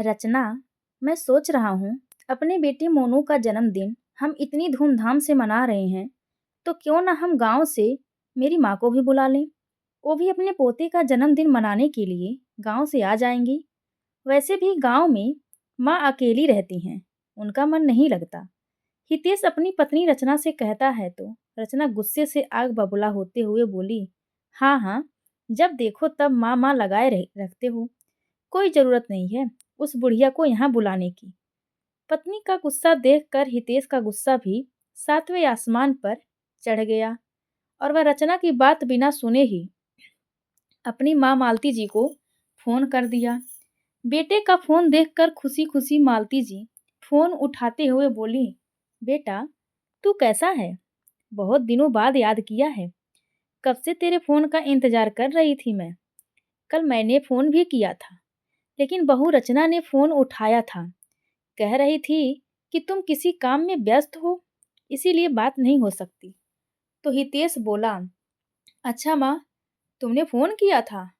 रचना, मैं सोच रहा हूँ अपने बेटे मोनू का जन्मदिन हम इतनी धूमधाम से मना रहे हैं, तो क्यों ना हम गांव से मेरी माँ को भी बुला लें। वो भी अपने पोते का जन्मदिन मनाने के लिए गांव से आ जाएंगी। वैसे भी गांव में माँ अकेली रहती हैं, उनका मन नहीं लगता। हितेश अपनी पत्नी रचना से कहता है तो रचना गुस्से से आग बबूला होते हुए बोली, हाँ हाँ, जब देखो तब माँ माँ लगाए रखते हो। कोई जरूरत नहीं है उस बुढ़िया को यहाँ बुलाने की। पत्नी का गुस्सा देखकर हितेश का गुस्सा भी सातवें आसमान पर चढ़ गया और वह रचना की बात बिना सुने ही अपनी माँ मालती जी को फोन कर दिया। बेटे का फोन देखकर खुशी खुशी मालती जी फोन उठाते हुए बोली, बेटा तू कैसा है? बहुत दिनों बाद याद किया है। कब से तेरे फोन का इंतजार कर रही थी मैं। कल मैंने फोन भी किया था, लेकिन बहू रचना ने फोन उठाया था। कह रही थी कि तुम किसी काम में व्यस्त हो, इसीलिए बात नहीं हो सकती। तो हितेश बोला, अच्छा माँ, तुमने फोन किया था?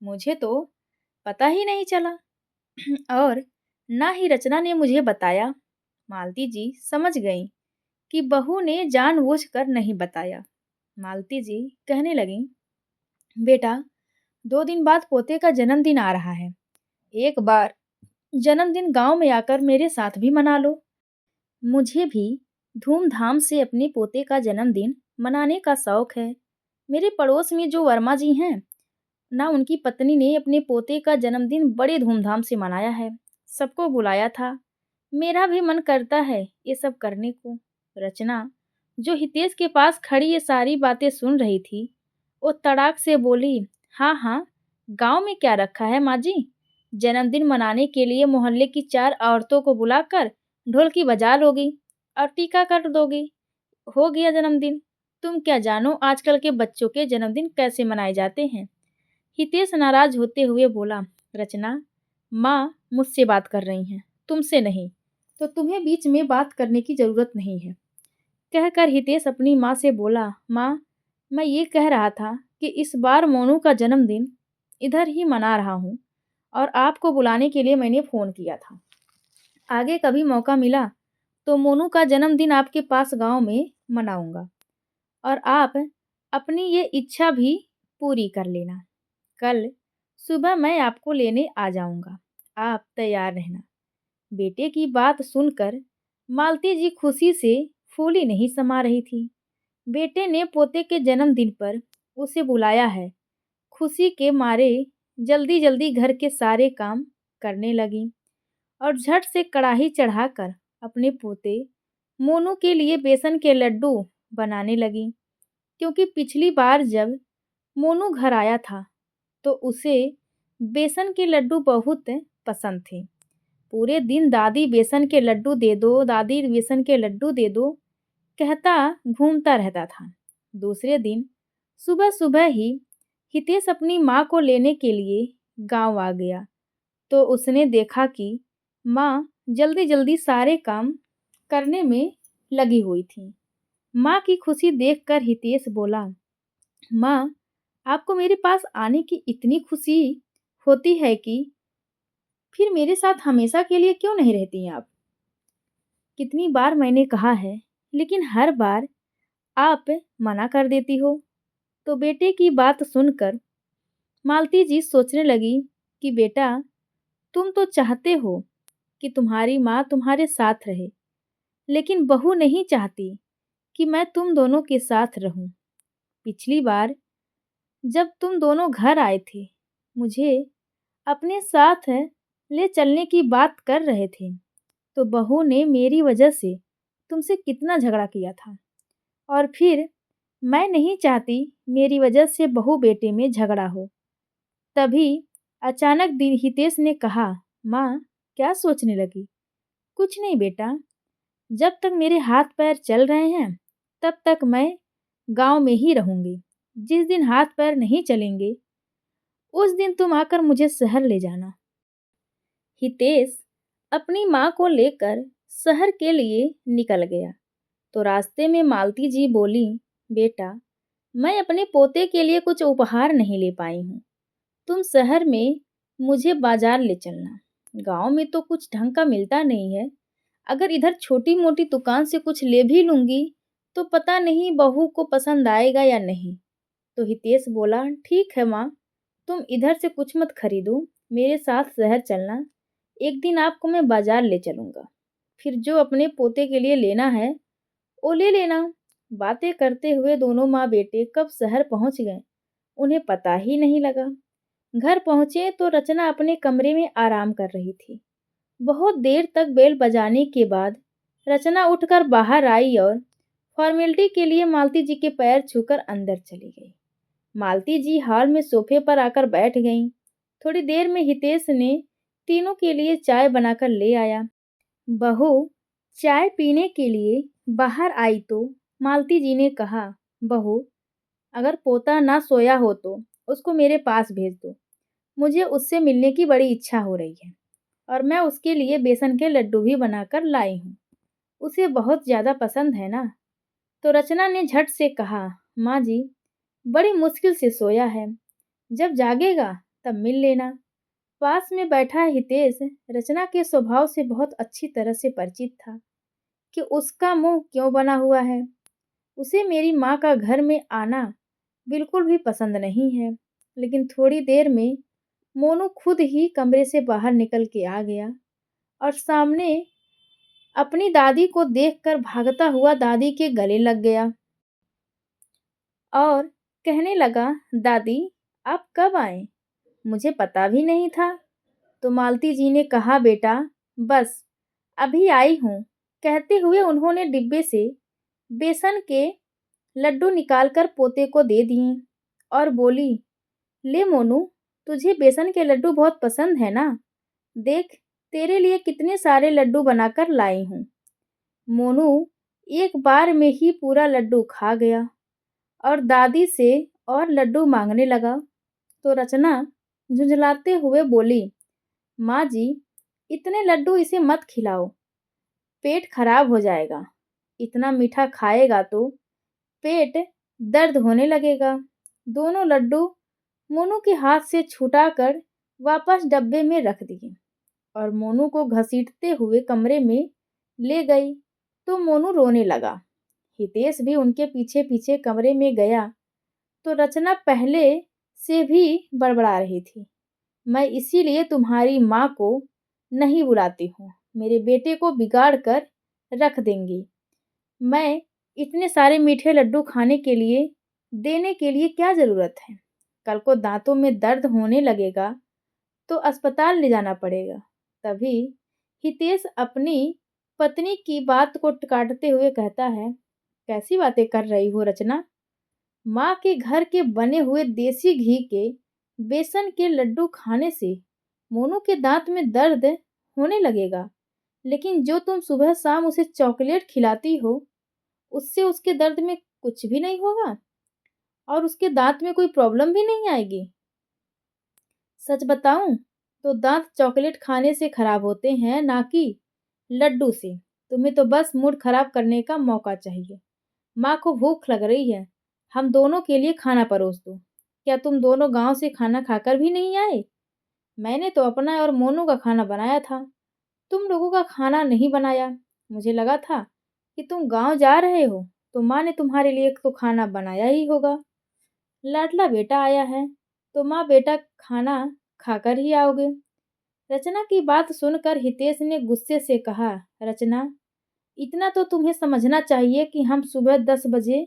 मुझे तो पता ही नहीं चला और ना ही रचना ने मुझे बताया। मालती जी समझ गई कि बहू ने जानबूझकर नहीं बताया। मालती जी कहने लगी, बेटा 2 दिन बाद पोते का जन्मदिन आ रहा है। एक बार जन्मदिन गांव में आकर मेरे साथ भी मना लो। मुझे भी धूमधाम से अपने पोते का जन्मदिन मनाने का शौक है। मेरे पड़ोस में जो वर्मा जी हैं ना, उनकी पत्नी ने अपने पोते का जन्मदिन बड़े धूमधाम से मनाया है। सबको बुलाया था। मेरा भी मन करता है ये सब करने को। रचना, जो हितेश के पास खड़ी ये सारी बातें सुन रही थी, वो तड़ाक से बोली, हाँ हाँ, गांव में क्या रखा है माँ जी। जन्मदिन मनाने के लिए मोहल्ले की 4 औरतों को बुलाकर ढोल की बजा लोगी और टीका कर दोगी, हो गया जन्मदिन। तुम क्या जानो आजकल के बच्चों के जन्मदिन कैसे मनाए जाते हैं। हितेश नाराज होते हुए बोला, रचना, माँ मुझसे बात कर रही हैं, तुमसे नहीं, तो तुम्हें बीच में बात करने की जरूरत नहीं है। कहकर हितेश अपनी माँ से बोला, माँ, मैं ये कह रहा था कि इस बार मोनू का जन्मदिन इधर ही मना रहा हूँ और आपको बुलाने के लिए मैंने फ़ोन किया था। आगे कभी मौका मिला तो मोनू का जन्मदिन आपके पास गांव में मनाऊंगा और आप अपनी ये इच्छा भी पूरी कर लेना। कल सुबह मैं आपको लेने आ जाऊंगा, आप तैयार रहना। बेटे की बात सुनकर मालती जी खुशी से फूली नहीं समा रही थी। बेटे ने पोते के जन्मदिन पर उसे बुलाया है। खुशी के मारे जल्दी जल्दी घर के सारे काम करने लगी और झट से कढ़ाई चढ़ाकर अपने पोते मोनू के लिए बेसन के लड्डू बनाने लगी। क्योंकि पिछली बार जब मोनू घर आया था तो उसे बेसन के लड्डू बहुत पसंद थे। पूरे दिन दादी बेसन के लड्डू दे दो, दादी बेसन के लड्डू दे दो कहता घूमता रहता था। दूसरे दिन सुबह सुबह ही हितेश अपनी माँ को लेने के लिए गांव आ गया तो उसने देखा कि माँ जल्दी जल्दी सारे काम करने में लगी हुई थी। माँ की खुशी देखकर हितेश बोला, माँ, आपको मेरे पास आने की इतनी खुशी होती है कि फिर मेरे साथ हमेशा के लिए क्यों नहीं रहती हैं आप? कितनी बार मैंने कहा है, लेकिन हर बार आप मना कर देती हो। तो बेटे की बात सुनकर मालती जी सोचने लगी कि बेटा, तुम तो चाहते हो कि तुम्हारी माँ तुम्हारे साथ रहे, लेकिन बहू नहीं चाहती कि मैं तुम दोनों के साथ रहूं। पिछली बार जब तुम दोनों घर आए थे, मुझे अपने साथ ले चलने की बात कर रहे थे, तो बहू ने मेरी वजह से तुमसे कितना झगड़ा किया था। और फिर मैं नहीं चाहती मेरी वजह से बहू बेटे में झगड़ा हो। तभी अचानक हितेश ने कहा, माँ, क्या सोचने लगी? कुछ नहीं बेटा, जब तक मेरे हाथ पैर चल रहे हैं तब तक मैं गांव में ही रहूंगी। जिस दिन हाथ पैर नहीं चलेंगे उस दिन तुम आकर मुझे शहर ले जाना। हितेश अपनी माँ को लेकर शहर के लिए निकल गया तो रास्ते में मालती जी बोली, बेटा, मैं अपने पोते के लिए कुछ उपहार नहीं ले पाई हूँ। तुम शहर में मुझे बाजार ले चलना। गांव में तो कुछ ढंग का मिलता नहीं है। अगर इधर छोटी मोटी दुकान से कुछ ले भी लूंगी तो पता नहीं बहू को पसंद आएगा या नहीं। तो हितेश बोला, ठीक है माँ, तुम इधर से कुछ मत खरीदो, मेरे साथ शहर चलना। एक दिन आपको मैं बाजार ले चलूंगा, फिर जो अपने पोते के लिए लेना है वो ले लेना। बातें करते हुए दोनों माँ बेटे कब शहर पहुंच गए उन्हें पता ही नहीं लगा। घर पहुंचे तो रचना अपने कमरे में आराम कर रही थी। बहुत देर तक बेल बजाने के बाद रचना उठकर बाहर आई और फॉर्मेलिटी के लिए मालती जी के पैर छूकर अंदर चली गई। मालती जी हॉल में सोफे पर आकर बैठ गईं। थोड़ी देर में हितेश ने तीनों के लिए चाय बनाकर ले आया। बहू चाय पीने के लिए बाहर आई तो मालती जी ने कहा, बहू अगर पोता ना सोया हो तो उसको मेरे पास भेज दो। मुझे उससे मिलने की बड़ी इच्छा हो रही है और मैं उसके लिए बेसन के लड्डू भी बनाकर लाई हूँ। उसे बहुत ज़्यादा पसंद है ना। तो रचना ने झट से कहा, माँ जी बड़ी मुश्किल से सोया है, जब जागेगा तब मिल लेना। पास में बैठा हितेश रचना के स्वभाव से बहुत अच्छी तरह से परिचित था कि उसका मुंह क्यों बना हुआ है। उसे मेरी माँ का घर में आना बिल्कुल भी पसंद नहीं है। लेकिन थोड़ी देर में मोनू खुद ही कमरे से बाहर निकल के आ गया और सामने अपनी दादी को देखकर भागता हुआ दादी के गले लग गया और कहने लगा, दादी आप कब आए, मुझे पता भी नहीं था। तो मालती जी ने कहा, बेटा बस अभी आई हूँ। कहते हुए उन्होंने डिब्बे से बेसन के लड्डू निकालकर पोते को दे दिए और बोली, ले मोनू, तुझे बेसन के लड्डू बहुत पसंद है ना, देख तेरे लिए कितने सारे लड्डू बनाकर लाई हूँ। मोनू एक बार में ही पूरा लड्डू खा गया और दादी से और लड्डू मांगने लगा। तो रचना झुंझलाते हुए बोली, माँ जी इतने लड्डू इसे मत खिलाओ, पेट खराब हो जाएगा। इतना मीठा खाएगा तो पेट दर्द होने लगेगा। दोनों लड्डू मोनू के हाथ से छुटाकर वापस डब्बे में रख दिए और मोनू को घसीटते हुए कमरे में ले गई। तो मोनू रोने लगा। हितेश भी उनके पीछे पीछे कमरे में गया तो रचना पहले से भी बड़बड़ा रही थी, मैं इसीलिए तुम्हारी माँ को नहीं बुलाती हूँ, मेरे बेटे को बिगाड़ कर रख देंगी। मैं इतने सारे मीठे लड्डू खाने के लिए देने के लिए क्या ज़रूरत है। कल को दांतों में दर्द होने लगेगा तो अस्पताल ले जाना पड़ेगा। तभी हितेश अपनी पत्नी की बात को काटते हुए कहता है, कैसी बातें कर रही हो रचना। माँ के घर के बने हुए देसी घी के बेसन के लड्डू खाने से मोनू के दांत में दर्द होने लगेगा, लेकिन जो तुम सुबह शाम उसे चॉकलेट खिलाती हो उससे उसके दर्द में कुछ भी नहीं होगा और उसके दांत में कोई प्रॉब्लम भी नहीं आएगी। सच बताऊं तो दांत चॉकलेट खाने से खराब होते हैं, ना कि लड्डू से। तुम्हें तो बस मूड खराब करने का मौका चाहिए। माँ को भूख लग रही है, हम दोनों के लिए खाना परोस दो। क्या तुम दोनों गांव से खाना खाकर भी नहीं आए? मैंने तो अपना और मोनू का खाना बनाया था, तुम लोगों का खाना नहीं बनाया। मुझे लगा था कि तुम गांव जा रहे हो तो माँ ने तुम्हारे लिए तो खाना बनाया ही होगा। लाडला बेटा आया है तो माँ बेटा खाना खाकर ही आओगे। रचना की बात सुनकर हितेश ने गुस्से से कहा, रचना इतना तो तुम्हें समझना चाहिए कि हम सुबह 10 बजे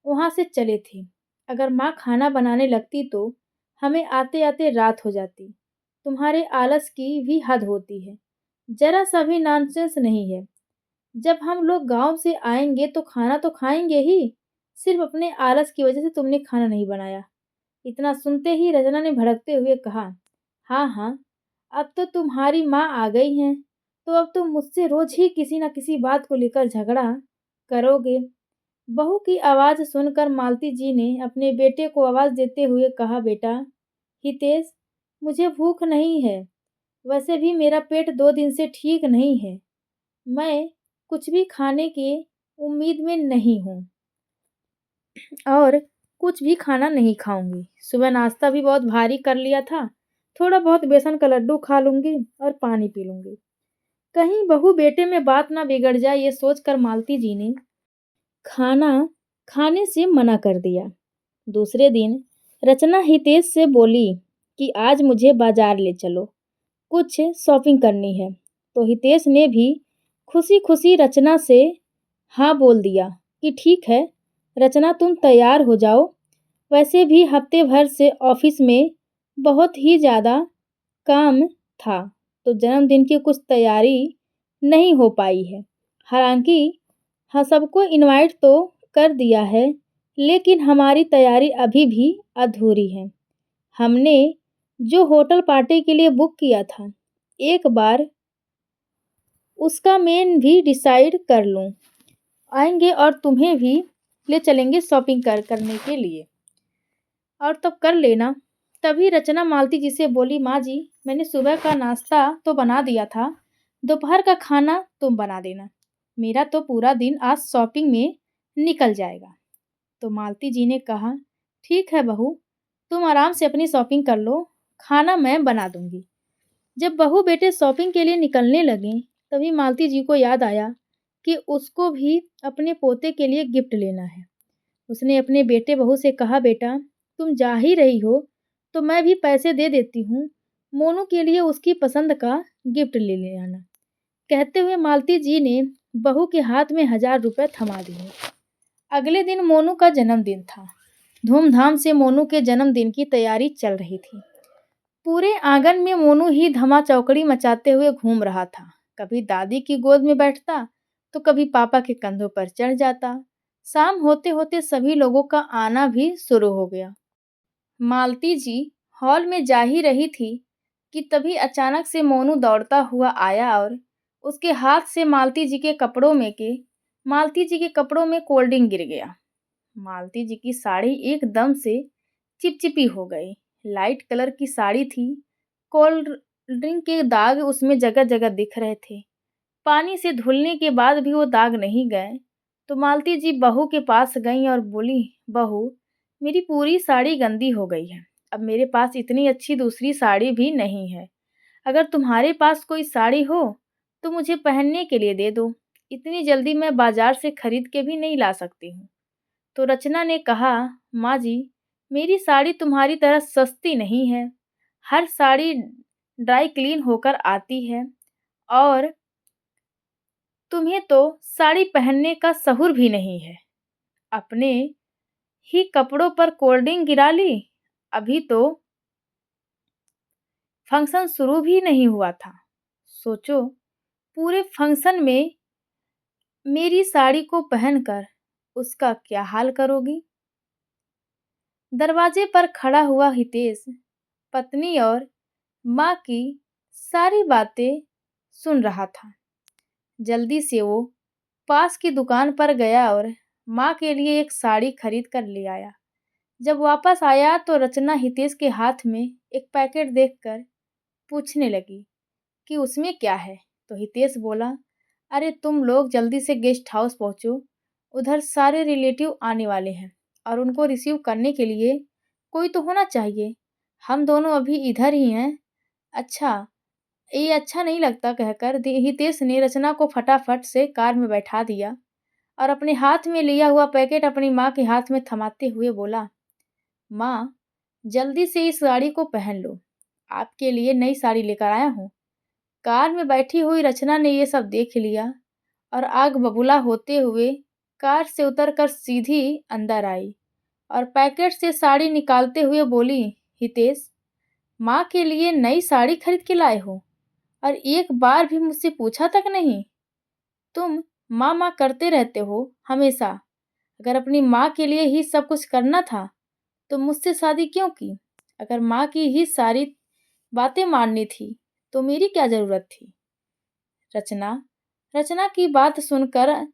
वहाँ से चले थे। अगर माँ खाना बनाने लगती तो हमें आते आते रात हो जाती। तुम्हारे आलस की भी हद होती है, जरा सा भी नॉनसेंस नहीं है। जब हम लोग गांव से आएंगे तो खाना तो खाएंगे ही, सिर्फ अपने आलस की वजह से तुमने खाना नहीं बनाया। इतना सुनते ही रचना ने भड़कते हुए कहा, हाँ हाँ, अब तो तुम्हारी माँ आ गई हैं तो अब तुम मुझसे रोज ही किसी न किसी बात को लेकर झगड़ा करोगे। बहू की आवाज़ सुनकर मालती जी ने अपने बेटे को आवाज़ देते हुए कहा, बेटा हितेश, मुझे भूख नहीं है, वैसे भी मेरा पेट 2 दिन से ठीक नहीं है। मैं कुछ भी खाने की उम्मीद में नहीं हूँ और कुछ भी खाना नहीं खाऊंगी। सुबह नाश्ता भी बहुत भारी कर लिया था थोड़ा बहुत बेसन का लड्डू खा लूँगी और पानी पी लूँगी। कहीं बहू बेटे में बात ना बिगड़ जाए, ये सोचकर मालती जी ने खाना खाने से मना कर दिया। दूसरे दिन रचना हितेश से बोली कि आज मुझे बाजार ले चलो, कुछ शॉपिंग करनी है। तो हितेश ने भी खुशी-खुशी रचना से हाँ बोल दिया कि ठीक है, रचना तुम तैयार हो जाओ। वैसे भी हफ्ते भर से ऑफिस में बहुत ही ज़्यादा काम था, तो जन्मदिन की कुछ तैयारी नहीं हो पाई है। हालाँकि हाँ, सबको इनवाइट तो कर दिया है, लेकिन हमारी तैयारी अभी भी अधूरी है। हमने जो होटल पार्टी के लिए बुक किया था, एक बार उसका मेन भी डिसाइड कर लूँ। आएँगे और तुम्हें भी ले चलेंगे शॉपिंग करने के लिए, और तब कर लेना। तभी रचना मालती जी से बोली, माँ जी, मैंने सुबह का नाश्ता तो बना दिया था, दोपहर का खाना तुम बना देना। मेरा तो पूरा दिन आज शॉपिंग में निकल जाएगा। तो मालती जी ने कहा, ठीक है बहू, तुम आराम से अपनी शॉपिंग कर लो, खाना मैं बना दूंगी। जब बहू बेटे शॉपिंग के लिए निकलने लगे, तभी मालती जी को याद आया कि उसको भी अपने पोते के लिए गिफ्ट लेना है। उसने अपने बेटे बहू से कहा, बेटा तुम जा ही रही हो तो मैं भी पैसे दे देती हूँ, मोनू के लिए उसकी पसंद का गिफ्ट ले ले आना। कहते हुए मालती जी ने बहू के हाथ में 1000 रुपये थमा दिए। अगले दिन मोनू का जन्मदिन था। धूमधाम से मोनू के जन्मदिन की तैयारी चल रही थी। पूरे आंगन में मोनू ही धमा चौकड़ी मचाते हुए घूम रहा था। कभी दादी की गोद में बैठता, तो कभी पापा के कंधों पर चढ़ जाता। शाम होते होते सभी लोगों का आना भी शुरू हो गया। मालती जी हॉल में जा ही रही थी कि तभी अचानक से मोनू दौड़ता हुआ आया और उसके हाथ से मालती जी के कपड़ों में कोल्ड ड्रिंक गिर गया। मालती जी की साड़ी एकदम से चिपचिपी हो गई। लाइट कलर की साड़ी थी, कोल्ड ड्रिंक के दाग उसमें जगह जगह दिख रहे थे। पानी से धुलने के बाद भी वो दाग नहीं गए। तो मालती जी बहू के पास गईं और बोली, बहू, मेरी पूरी साड़ी गंदी हो गई है। अब मेरे पास इतनी अच्छी दूसरी साड़ी भी नहीं है। अगर तुम्हारे पास कोई साड़ी हो तो मुझे पहनने के लिए दे दो। इतनी जल्दी मैं बाजार से खरीद के भी नहीं ला सकती हूँ। तो रचना ने कहा, माँ जी, मेरी साड़ी तुम्हारी तरह सस्ती नहीं है। हर साड़ी ड्राई क्लीन होकर आती है, और तुम्हें तो साड़ी पहनने का सहूर भी नहीं है। अपने ही कपड़ों पर कोल्ड ड्रिंक गिरा ली। अभी तो फंक्शन शुरू भी नहीं हुआ था। सोचो, पूरे फंक्शन में मेरी साड़ी को पहनकर उसका क्या हाल करोगी। दरवाजे पर खड़ा हुआ हितेश पत्नी और माँ की सारी बातें सुन रहा था। जल्दी से वो पास की दुकान पर गया और माँ के लिए एक साड़ी खरीद कर ले आया। जब वापस आया तो रचना हितेश के हाथ में एक पैकेट देखकर पूछने लगी कि उसमें क्या है। तो हितेश बोला, अरे तुम लोग जल्दी से गेस्ट हाउस पहुँचो, उधर सारे रिलेटिव आने वाले हैं और उनको रिसीव करने के लिए कोई तो होना चाहिए। हम दोनों अभी इधर ही हैं। अच्छा, ये अच्छा नहीं लगता, कहकर हितेश ने रचना को फटाफट से कार में बैठा दिया और अपने हाथ में लिया हुआ पैकेट अपनी माँ के हाथ में थमाते हुए बोला, माँ, जल्दी से इस साड़ी को पहन लो, आपके लिए नई साड़ी लेकर आया हूँ। कार में बैठी हुई रचना ने ये सब देख लिया और आग बबूला होते हुए कार से उतरकर सीधी अंदर आई और पैकेट से साड़ी निकालते हुए बोली, हितेश, माँ के लिए नई साड़ी खरीद के लाए हो और एक बार भी मुझसे पूछा तक नहीं। तुम माँ माँ करते रहते हो हमेशा। अगर अपनी माँ के लिए ही सब कुछ करना था तो मुझसे शादी क्यों की। अगर माँ की ही सारी बातें माननी थी तो मेरी क्या जरूरत थी। रचना रचना की बात सुनकर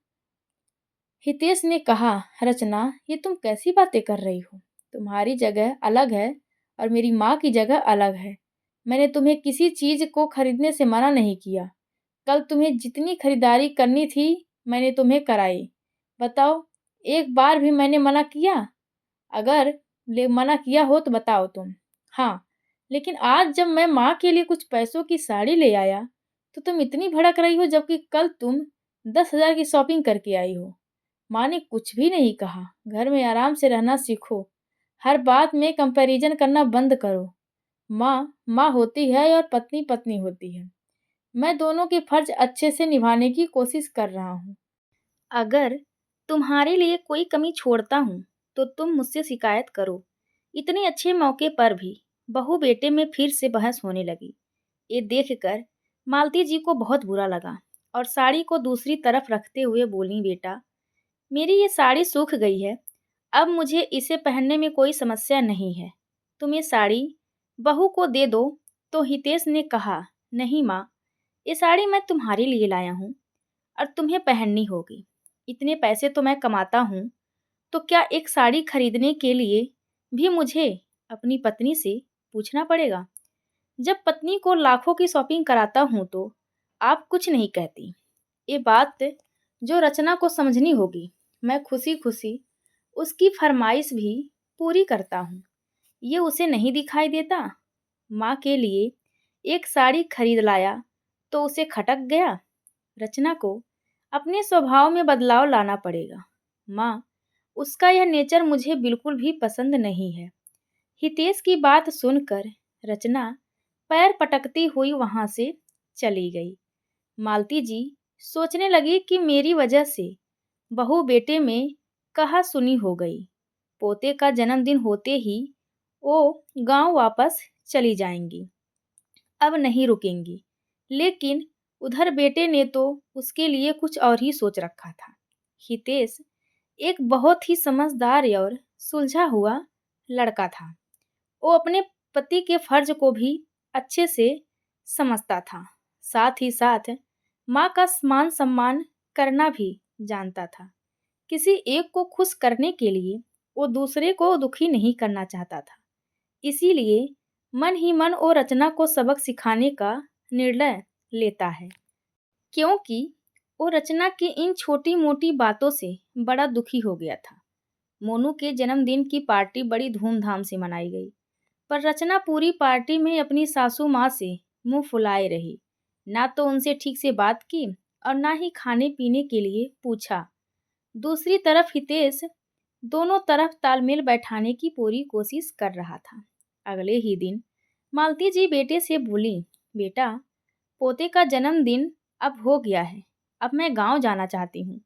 हितेश ने कहा, रचना, ये तुम कैसी बातें कर रही हो। तुम्हारी जगह अलग है और मेरी माँ की जगह अलग है। मैंने तुम्हें किसी चीज को खरीदने से मना नहीं किया। कल तुम्हें जितनी खरीदारी करनी थी मैंने तुम्हें कराई। बताओ, एक बार भी मैंने मना किया? अगर मना किया हो तो बताओ तुम। हाँ, लेकिन आज जब मैं माँ के लिए कुछ पैसों की साड़ी ले आया, तो तुम इतनी भड़क रही हो जबकि कल तुम 10,000 की शॉपिंग करके आई हो। माँ ने कुछ भी नहीं कहा। घर में आराम से रहना सीखो। हर बात में कंपैरिजन करना बंद करो। माँ, माँ होती है और पत्नी पत्नी होती है। मैं दोनों के फर्ज अच्छे से निभाने की कोशिश कर रहा हूँ। अगर तुम्हारे लिए कोई कमी छोड़ता हूँ, तो तुम मुझसे शिकायत करो। इतने अच्छे मौके पर भी बहू बेटे में फिर से बहस होने लगी। ये देखकर मालती जी को बहुत बुरा लगा और साड़ी को दूसरी तरफ रखते हुए बोली, बेटा, मेरी ये साड़ी सूख गई है। अब मुझे इसे पहनने में कोई समस्या नहीं है। तुम ये साड़ी बहू को दे दो। तो हितेश ने कहा, नहीं माँ, ये साड़ी मैं तुम्हारे लिए लाया हूँ और तुम्हें पहननी होगी। इतने पैसे तो मैं कमाता हूँ, तो क्या एक साड़ी खरीदने के लिए भी मुझे अपनी पत्नी से पूछना पड़ेगा? जब पत्नी को लाखों की शॉपिंग कराता हूँ तो आप कुछ नहीं कहती। ये बात जो रचना को समझनी होगी। मैं खुशी खुशी उसकी फरमाइश भी पूरी करता हूँ। ये उसे नहीं दिखाई देता। माँ के लिए एक साड़ी खरीद लाया तो उसे खटक गया। रचना को अपने स्वभाव में बदलाव लाना पड़ेगा। माँ, उसका यह नेचर मुझे बिल्कुल भी पसंद नहीं है। हितेश की बात सुनकर रचना पैर पटकती हुई वहां से चली गई। मालती जी सोचने लगी कि मेरी वजह से बहू बेटे में कहा सुनी हो गई। पोते का जन्मदिन होते ही वो गांव वापस चली जाएंगी। अब नहीं रुकेंगी। लेकिन उधर बेटे ने तो उसके लिए कुछ और ही सोच रखा था। हितेश एक बहुत ही समझदार और सुलझा हुआ लड़का था। वो अपने पति के फर्ज को भी अच्छे से समझता था। साथ ही साथ माँ का मान सम्मान करना भी जानता था। किसी एक को खुश करने के लिए वो दूसरे को दुखी नहीं करना चाहता था। इसीलिए मन ही मन वो रचना को सबक सिखाने का निर्णय लेता है, क्योंकि वो रचना की इन छोटी मोटी बातों से बड़ा दुखी हो गया था। मोनू के जन्मदिन की पार्टी बड़ी धूमधाम से मनाई गई, पर रचना पूरी पार्टी में अपनी सासू माँ से मुंह फुलाए रही। ना तो उनसे ठीक से बात की और ना ही खाने पीने के लिए पूछा। दूसरी तरफ हितेश दोनों तरफ तालमेल बैठाने की पूरी कोशिश कर रहा था। अगले ही दिन मालती जी बेटे से बोली, बेटा, पोते का जन्मदिन अब हो गया है। अब मैं गांव जाना चाहती हूँ।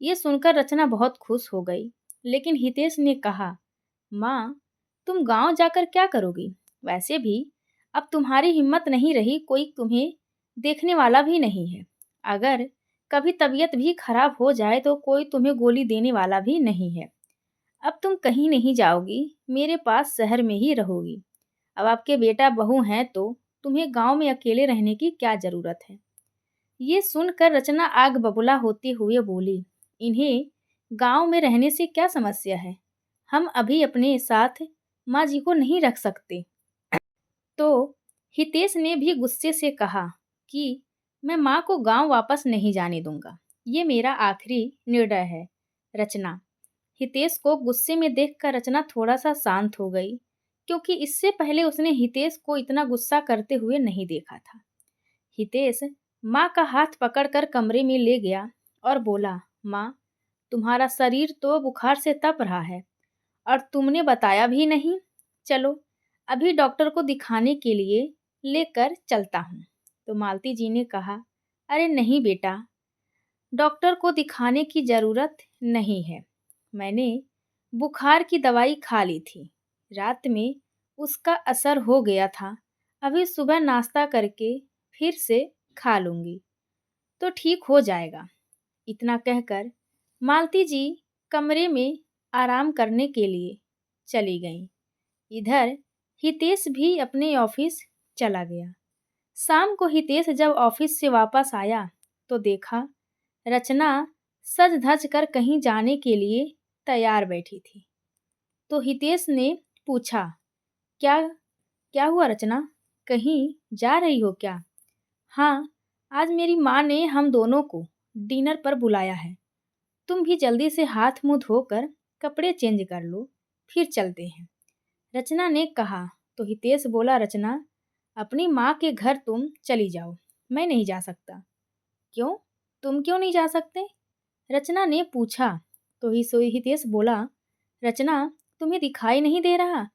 ये सुनकर रचना बहुत खुश हो गई। लेकिन हितेश ने कहा, माँ, तुम गांव जाकर क्या करोगी? वैसे भी अब तुम्हारी हिम्मत नहीं रही, कोई तुम्हें देखने वाला भी नहीं है। अगर कभी तबीयत भी खराब हो जाए तो कोई तुम्हें गोली देने वाला भी नहीं है। अब तुम कहीं नहीं जाओगी, मेरे पास शहर में ही रहोगी। अब आपके बेटा बहू हैं तो तुम्हें गांव में अकेले रहने की क्या जरूरत है? ये सुनकर रचना आग बबूला होते हुए बोली, इन्हें गांव में रहने से क्या समस्या है? हम अभी अपने साथ माँ जी को नहीं रख सकते। तो हितेश ने भी गुस्से से कहा कि मैं माँ को गांव वापस नहीं जाने दूंगा। ये मेरा आखिरी निर्णय है। रचना, हितेश को गुस्से में देखकर रचना थोड़ा सा शांत हो गई, क्योंकि इससे पहले उसने हितेश को इतना गुस्सा करते हुए नहीं देखा था। हितेश माँ का हाथ पकड़कर कमरे में ले गया और बोला, माँ, तुम्हारा शरीर तो बुखार से तप रहा है और तुमने बताया भी नहीं। चलो, अभी डॉक्टर को दिखाने के लिए लेकर चलता हूँ। तो मालती जी ने कहा, अरे नहीं बेटा, डॉक्टर को दिखाने की ज़रूरत नहीं है। मैंने बुखार की दवाई खा ली थी। रात में उसका असर हो गया था। अभी सुबह नाश्ता करके फिर से खा लूँगी तो ठीक हो जाएगा। इतना कहकर मालती जी कमरे में आराम करने के लिए चली गईं। इधर हितेश भी अपने ऑफिस चला गया। शाम को हितेश जब ऑफिस से वापस आया तो देखा रचना सज धज कर कहीं जाने के लिए तैयार बैठी थी। तो हितेश ने पूछा, क्या क्या हुआ रचना, कहीं जा रही हो क्या? हाँ, आज मेरी माँ ने हम दोनों को डिनर पर बुलाया है। तुम भी जल्दी से हाथ मुंह धोकर कपड़े चेंज कर लो, फिर चलते हैं। रचना ने कहा, तो हितेश बोला, रचना, अपनी माँ के घर तुम चली जाओ, मैं नहीं जा सकता। क्यों? तुम क्यों नहीं जा सकते? रचना ने पूछा। तो हितेश बोला, रचना, तुम्हें दिखाई नहीं दे रहा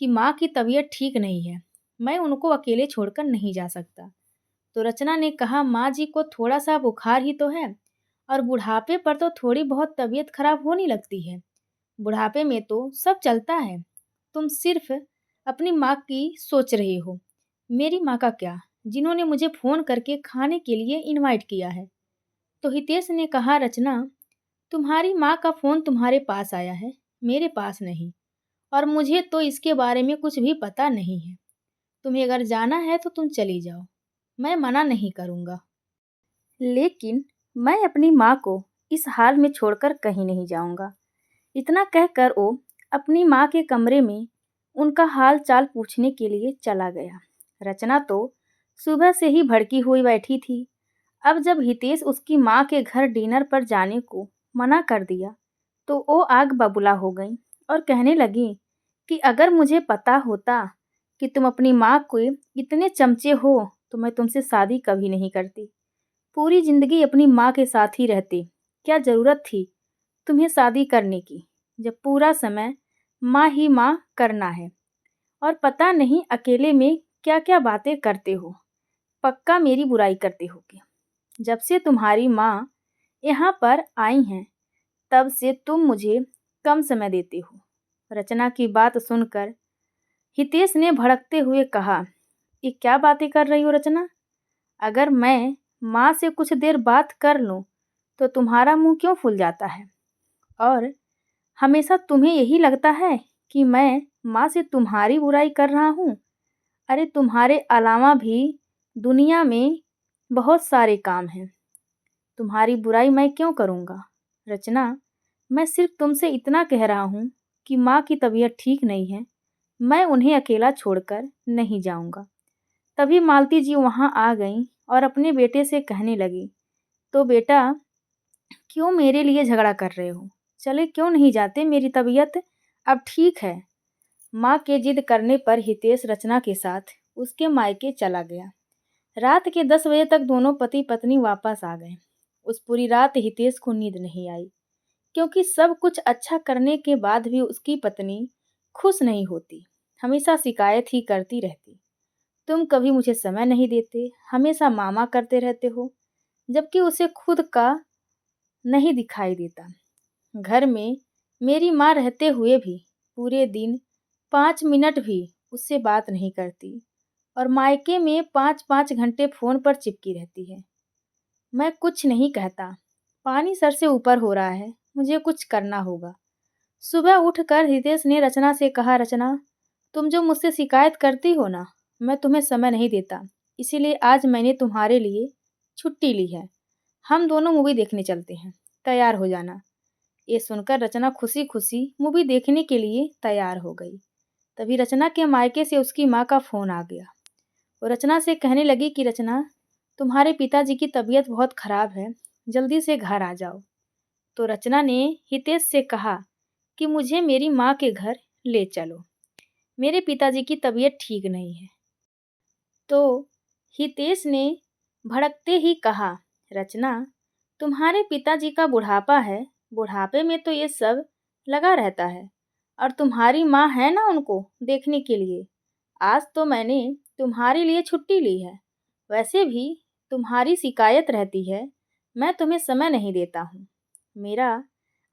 कि माँ की तबीयत ठीक नहीं है, मैं उनको अकेले छोड़कर नहीं जा सकता। तो रचना ने कहा, माँ जी को थोड़ा सा बुखार ही तो है, और बुढ़ापे पर तो थोड़ी बहुत तबीयत खराब होने लगती है। बुढ़ापे में तो सब चलता है। तुम सिर्फ अपनी माँ की सोच रही हो। मेरी माँ का क्या, जिन्होंने मुझे फ़ोन करके खाने के लिए इनवाइट किया है। तो हितेश ने कहा, रचना, तुम्हारी माँ का फ़ोन तुम्हारे पास आया है, मेरे पास नहीं, और मुझे तो इसके बारे में कुछ भी पता नहीं है। तुम्हें अगर जाना है तो तुम चली जाओ, मैं मना नहीं करूँगा। लेकिन मैं अपनी माँ को इस हाल में छोड़कर कहीं नहीं जाऊँगा। इतना कहकर वो अपनी माँ के कमरे में उनका हाल चाल पूछने के लिए चला गया। रचना तो सुबह से ही भड़की हुई बैठी थी। अब जब हितेश उसकी माँ के घर डिनर पर जाने को मना कर दिया, तो वो आग बबूला हो गई और कहने लगी कि अगर मुझे पता होता कि तुम अपनी माँ के इतने चमचे हो, तो मैं तुमसे शादी कभी नहीं करती। पूरी जिंदगी अपनी माँ के साथ ही रहती। क्या ज़रूरत थी तुम्हें शादी करने की, जब पूरा समय माँ ही माँ करना है, और पता नहीं अकेले में क्या क्या बातें करते हो। पक्का मेरी बुराई करते होगे। जब से तुम्हारी माँ यहाँ पर आई हैं, तब से तुम मुझे कम समय देते हो। रचना की बात सुनकर हितेश ने भड़कते हुए कहा, ये क्या बातें कर रही हो रचना? अगर मैं माँ से कुछ देर बात कर लूँ तो तुम्हारा मुंह क्यों फूल जाता है? और हमेशा तुम्हें यही लगता है कि मैं माँ से तुम्हारी बुराई कर रहा हूँ? अरे तुम्हारे अलावा भी दुनिया में बहुत सारे काम हैं। तुम्हारी बुराई मैं क्यों करूँगा? रचना, मैं सिर्फ तुमसे इतना कह रहा हूँ कि माँ की तबीयत ठीक नहीं है, मैं उन्हें अकेला छोड़कर नहीं जाऊँगा। तभी मालती जी वहाँ आ गईं और अपने बेटे से कहने लगी, तो बेटा, क्यों मेरे लिए झगड़ा कर रहे हो? चले क्यों नहीं जाते? मेरी तबीयत अब ठीक है। माँ के जिद करने पर हितेश रचना के साथ उसके मायके चला गया। रात के 10 बजे तक दोनों पति पत्नी वापस आ गए। उस पूरी रात हितेश को नींद नहीं आई, क्योंकि सब कुछ अच्छा करने के बाद भी उसकी पत्नी खुश नहीं होती। हमेशा शिकायत ही करती रहती। तुम कभी मुझे समय नहीं देते, हमेशा मामा करते रहते हो, जबकि उसे खुद का नहीं दिखाई देता। घर में मेरी माँ रहते हुए भी पूरे दिन 5 मिनट भी उससे बात नहीं करती, और मायके में 5-5 घंटे फ़ोन पर चिपकी रहती है। मैं कुछ नहीं कहता। पानी सर से ऊपर हो रहा है, मुझे कुछ करना होगा। सुबह उठकर हितेश ने रचना से कहा, रचना, तुम जो मुझसे शिकायत करती हो ना, मैं तुम्हें समय नहीं देता, इसीलिए आज मैंने तुम्हारे लिए छुट्टी ली है। हम दोनों मूवी देखने चलते हैं, तैयार हो जाना। ये सुनकर रचना खुशी खुशी मूवी देखने के लिए तैयार हो गई। तभी रचना के मायके से उसकी माँ का फ़ोन आ गया। वो रचना से कहने लगी कि रचना, तुम्हारे पिताजी की तबीयत बहुत खराब है, जल्दी से घर आ जाओ। तो रचना ने हितेश से कहा कि मुझे मेरी माँ के घर ले चलो, मेरे पिताजी की तबीयत ठीक नहीं है। तो हितेश ने भड़कते ही कहा, रचना, तुम्हारे पिताजी का बुढ़ापा है, बुढ़ापे में तो ये सब लगा रहता है, और तुम्हारी माँ है ना उनको देखने के लिए। आज तो मैंने तुम्हारे लिए छुट्टी ली है। वैसे भी तुम्हारी शिकायत रहती है, मैं तुम्हें समय नहीं देता हूँ। मेरा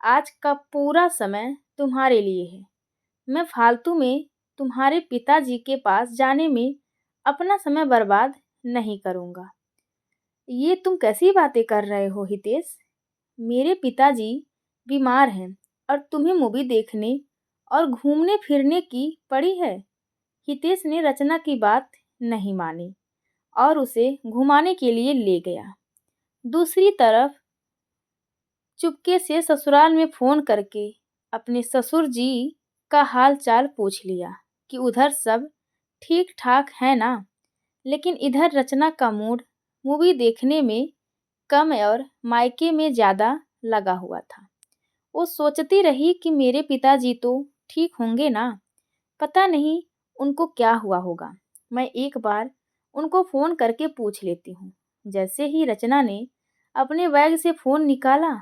आज का पूरा समय तुम्हारे लिए है। मैं फालतू में तुम्हारे पिताजी के पास जाने में अपना समय बर्बाद नहीं करूँगा। ये तुम कैसी बातें कर रहे हो हितेश? मेरे पिताजी बीमार हैं और तुम्हें मूवी देखने और घूमने फिरने की पड़ी है। हितेश ने रचना की बात नहीं मानी और उसे घुमाने के लिए ले गया। दूसरी तरफ चुपके से ससुराल में फ़ोन करके अपने ससुर जी का हाल चाल पूछ लिया कि उधर सब ठीक ठाक है ना। लेकिन इधर रचना का मूड मूवी देखने में कम और मायके में ज़्यादा लगा हुआ था। वो सोचती रही कि मेरे पिताजी तो ठीक होंगे ना, पता नहीं उनको क्या हुआ होगा। मैं एक बार उनको फ़ोन करके पूछ लेती हूँ। जैसे ही रचना ने अपने बैग से फ़ोन निकाला,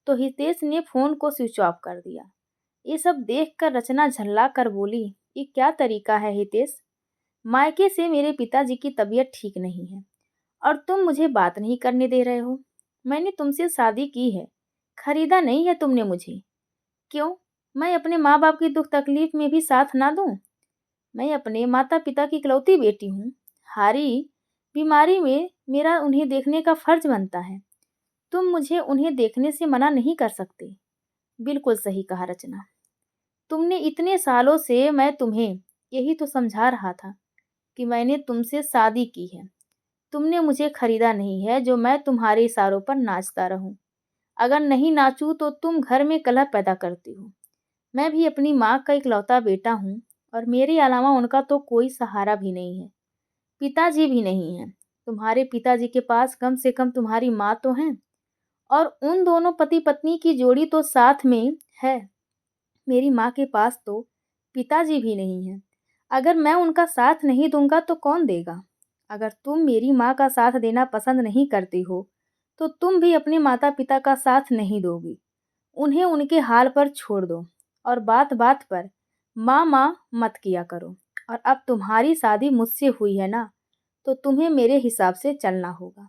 तो हितेश ने फ़ोन को स्विच ऑफ कर दिया। ये सब देखकर रचना झल्ला कर बोली, ये क्या तरीका है हितेश? मायके से मेरे पिताजी की तबीयत ठीक नहीं है और तुम मुझे बात नहीं करने दे रहे हो। मैंने तुमसे शादी की है, खरीदा नहीं है तुमने मुझे। क्यों? मैं अपने माँ बाप की दुख तकलीफ में भी साथ ना दूं? मैं अपने माता पिता की इकलौती बेटी हूँ। हारी बीमारी में मेरा उन्हें देखने का फर्ज बनता है। तुम मुझे उन्हें देखने से मना नहीं कर सकते। बिल्कुल सही कहा रचना। तुमने इतने सालों से मैं तुम्हें यही तो समझा रहा था कि मैंने तुमसे शादी की है। तुमने मुझे खरीदा नहीं है जो मैं तुम्हारे इशारों पर नाचता रहूं। अगर नहीं नाचूं तो तुम घर में कलह पैदा करती हो। मैं भी अपनी माँ का इकलौता बेटा हूँ और मेरे अलावा उनका तो कोई सहारा भी नहीं है। पिताजी भी नहीं है। तुम्हारे पिताजी के पास कम से कम तुम्हारी माँ तो है और उन दोनों पति पत्नी की जोड़ी तो साथ में है। मेरी माँ के पास तो पिताजी भी नहीं है। अगर मैं उनका साथ नहीं दूंगा तो कौन देगा? अगर तुम मेरी माँ का साथ देना पसंद नहीं करती हो तो तुम भी अपने माता पिता का साथ नहीं दोगी। उन्हें उनके हाल पर छोड़ दो और बात बात पर माँ माँ मत किया करो। और अब तुम्हारी शादी मुझसे हुई है ना, तो तुम्हें मेरे हिसाब से चलना होगा।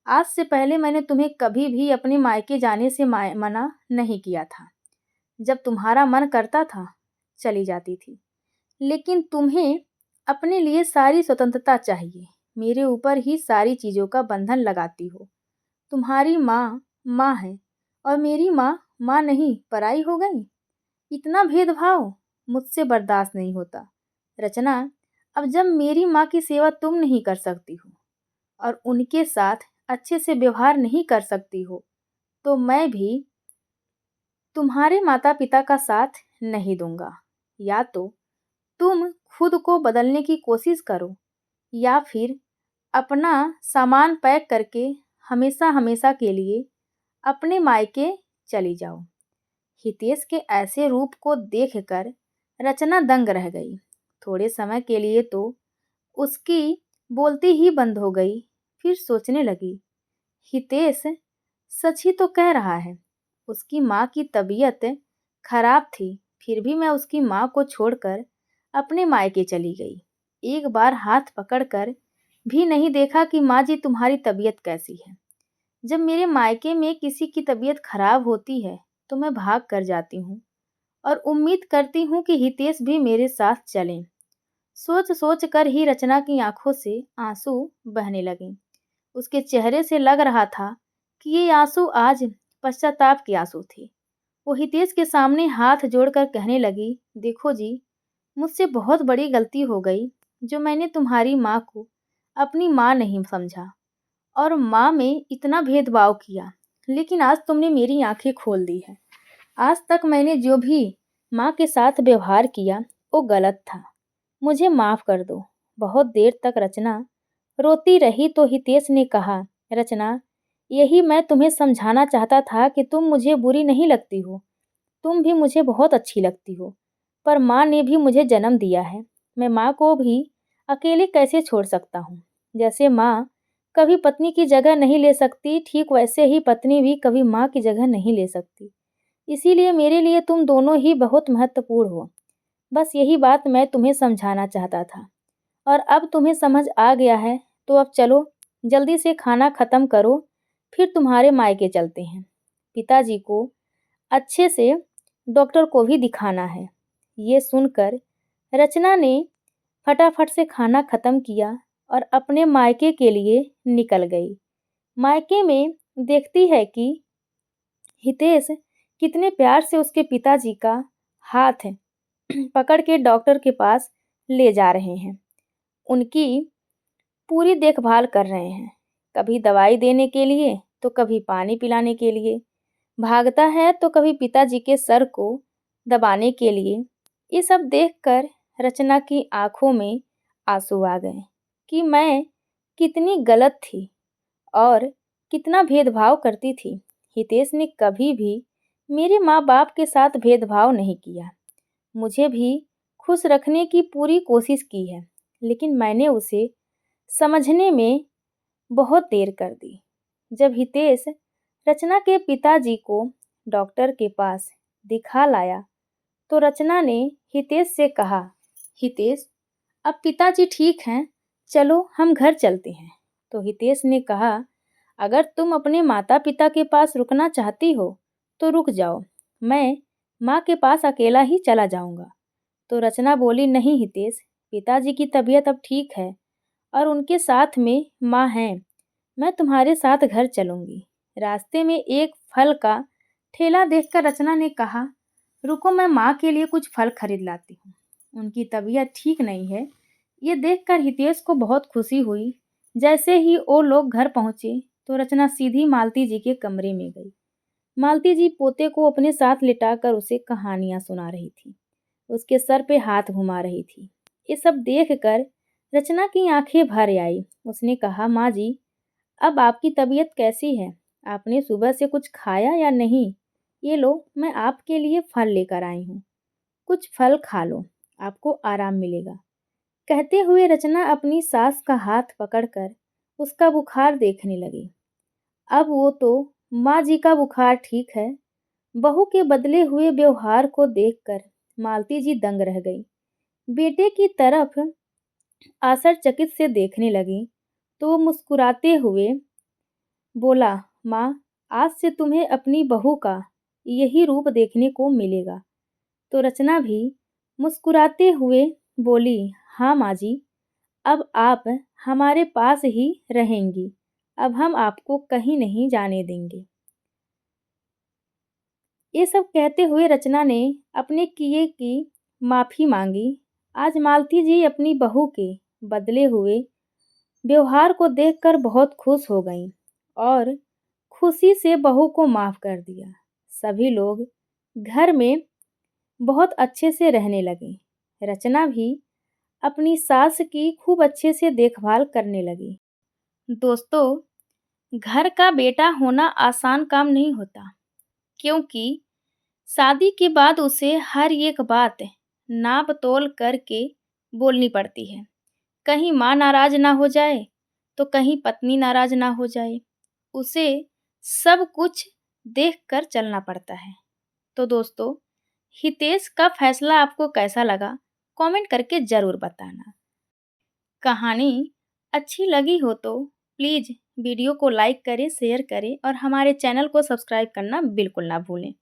आज से पहले मैंने तुम्हें कभी भी अपने मायके जाने से मना नहीं किया था। जब तुम्हारा मन करता था चली जाती थी, लेकिन तुम्हें अपने लिए सारी स्वतंत्रता चाहिए। मेरे ऊपर ही सारी चीज़ों का बंधन लगाती हो। तुम्हारी माँ माँ है और मेरी माँ माँ नहीं पराई हो गई। इतना भेदभाव मुझसे बर्दाश्त नहीं होता। रचना, अब जब मेरी माँ की सेवा तुम नहीं कर सकती हो और उनके साथ अच्छे से व्यवहार नहीं कर सकती हो, तो मैं भी तुम्हारे माता पिता का साथ नहीं दूंगा। या तो तुम खुद को बदलने की कोशिश करो या फिर अपना सामान पैक करके हमेशा हमेशा के लिए अपने मायके चली जाओ। हितेश के ऐसे रूप को देखकर रचना दंग रह गई। थोड़े समय के लिए तो उसकी बोलती ही बंद हो गई। फिर सोचने लगी, हितेश सच ही तो कह रहा है। उसकी माँ की तबीयत खराब थी, फिर भी मैं उसकी माँ को छोड़कर अपने मायके चली गई। एक बार हाथ पकड़कर भी नहीं देखा कि माँ जी तुम्हारी तबीयत कैसी है। जब मेरे मायके में किसी की तबीयत खराब होती है तो मैं भाग कर जाती हूँ और उम्मीद करती हूँ कि हितेश भी मेरे साथ चलें। सोच सोच कर ही रचना की आंखों से आंसू बहने लगे। उसके चेहरे से लग रहा था कि ये आंसू आज पश्चाताप के आंसू थे। वो हितेश के सामने हाथ जोड़कर कहने लगी, देखो जी, मुझसे बहुत बड़ी गलती हो गई जो मैंने तुम्हारी माँ को अपनी माँ नहीं समझा और माँ में इतना भेदभाव किया। लेकिन आज तुमने मेरी आंखें खोल दी है। आज तक मैंने जो भी माँ के साथ व्यवहार किया वो गलत था। मुझे माफ़ कर दो। बहुत देर तक रचना रोती रही तो हितेश ने कहा, रचना, यही मैं तुम्हें समझाना चाहता था कि तुम मुझे बुरी नहीं लगती हो। तुम भी मुझे बहुत अच्छी लगती हो। पर माँ ने भी मुझे जन्म दिया है। मैं माँ को भी अकेले कैसे छोड़ सकता हूँ? जैसे माँ कभी पत्नी की जगह नहीं ले सकती, ठीक वैसे ही पत्नी भी कभी माँ की जगह नहीं ले सकती। इसीलिए मेरे लिए तुम दोनों ही बहुत महत्वपूर्ण हो। बस यही बात मैं तुम्हें समझाना चाहता था और अब तुम्हें समझ आ गया है, तो अब चलो जल्दी से खाना ख़त्म करो, फिर तुम्हारे मायके चलते हैं। पिताजी को अच्छे से डॉक्टर को भी दिखाना है। ये सुनकर रचना ने फटाफट से खाना ख़त्म किया और अपने मायके के लिए निकल गई। मायके में देखती है कि हितेश कितने प्यार से उसके पिताजी का हाथ पकड़ के डॉक्टर के पास ले जा रहे हैं। उनकी पूरी देखभाल कर रहे हैं। कभी दवाई देने के लिए तो कभी पानी पिलाने के लिए। भागता है तो कभी पिताजी के सर को दबाने के लिए। ये सब देखकर रचना की आंखों में आंसू आ गए कि मैं कितनी गलत थी और कितना भेदभाव करती थी। हितेश ने कभी भी मेरे माँ बाप के साथ भेदभाव नहीं किया। मुझे भी खुश रखने की पूरी कोशिश की है, लेकिन मैंने उसे समझने में बहुत देर कर दी। जब हितेश रचना के पिताजी को डॉक्टर के पास दिखा लाया, तो रचना ने हितेश से कहा, हितेश, अब पिताजी ठीक हैं, चलो हम घर चलते हैं। तो हितेश ने कहा, अगर तुम अपने माता पिता के पास रुकना चाहती हो तो रुक जाओ, मैं माँ के पास अकेला ही चला जाऊंगा। तो रचना बोली, नहीं हितेश, पिताजी की तबीयत अब ठीक है और उनके साथ में माँ हैं, मैं तुम्हारे साथ घर चलूंगी। रास्ते में एक फल का ठेला देखकर रचना ने कहा, रुको, मैं माँ के लिए कुछ फल खरीद लाती हूँ, उनकी तबीयत ठीक नहीं है। ये देखकर हितेश को बहुत खुशी हुई। जैसे ही वो लोग घर पहुंचे तो रचना सीधी मालती जी के कमरे में गई। मालती जी पोते को अपने साथ लिटाकर उसे कहानियां सुना रही थी, उसके सर पे हाथ घुमा रही थी। ये सब देखकर रचना की आंखें भर आई। उसने कहा, माँ जी, अब आपकी तबीयत कैसी है? आपने सुबह से कुछ खाया या नहीं? ये लो, मैं आपके लिए फल लेकर आई हूँ, कुछ फल खा लो, आपको आराम मिलेगा। कहते हुए रचना अपनी सास का हाथ पकड़कर उसका बुखार देखने लगी। अब वो तो माँ जी का बुखार ठीक है। बहू के बदले हुए व्यवहार को देखकर मालती जी दंग रह गई। बेटे की तरफ आश्चर्यचकित से देखने लगी तो वो मुस्कुराते हुए बोला, माँ, आज से तुम्हें अपनी बहू का यही रूप देखने को मिलेगा। तो रचना भी मुस्कुराते हुए बोली, हाँ माँ जी, अब आप हमारे पास ही रहेंगी, अब हम आपको कहीं नहीं जाने देंगे। ये सब कहते हुए रचना ने अपने किए की माफ़ी मांगी। आज मालती जी अपनी बहू के बदले हुए व्यवहार को देखकर बहुत खुश हो गईं और खुशी से बहू को माफ़ कर दिया। सभी लोग घर में बहुत अच्छे से रहने लगे। रचना भी अपनी सास की खूब अच्छे से देखभाल करने लगी। दोस्तों, घर का बेटा होना आसान काम नहीं होता, क्योंकि शादी के बाद उसे हर एक बात नाप तोल करके बोलनी पड़ती है। कहीं माँ नाराज ना हो जाए तो कहीं पत्नी नाराज ना हो जाए, उसे सब कुछ देख कर चलना पड़ता है। तो दोस्तों, हितेश का फैसला आपको कैसा लगा? कमेंट करके ज़रूर बताना। कहानी अच्छी लगी हो तो प्लीज़ वीडियो को लाइक करें, शेयर करें और हमारे चैनल को सब्सक्राइब करना बिल्कुल ना भूलें।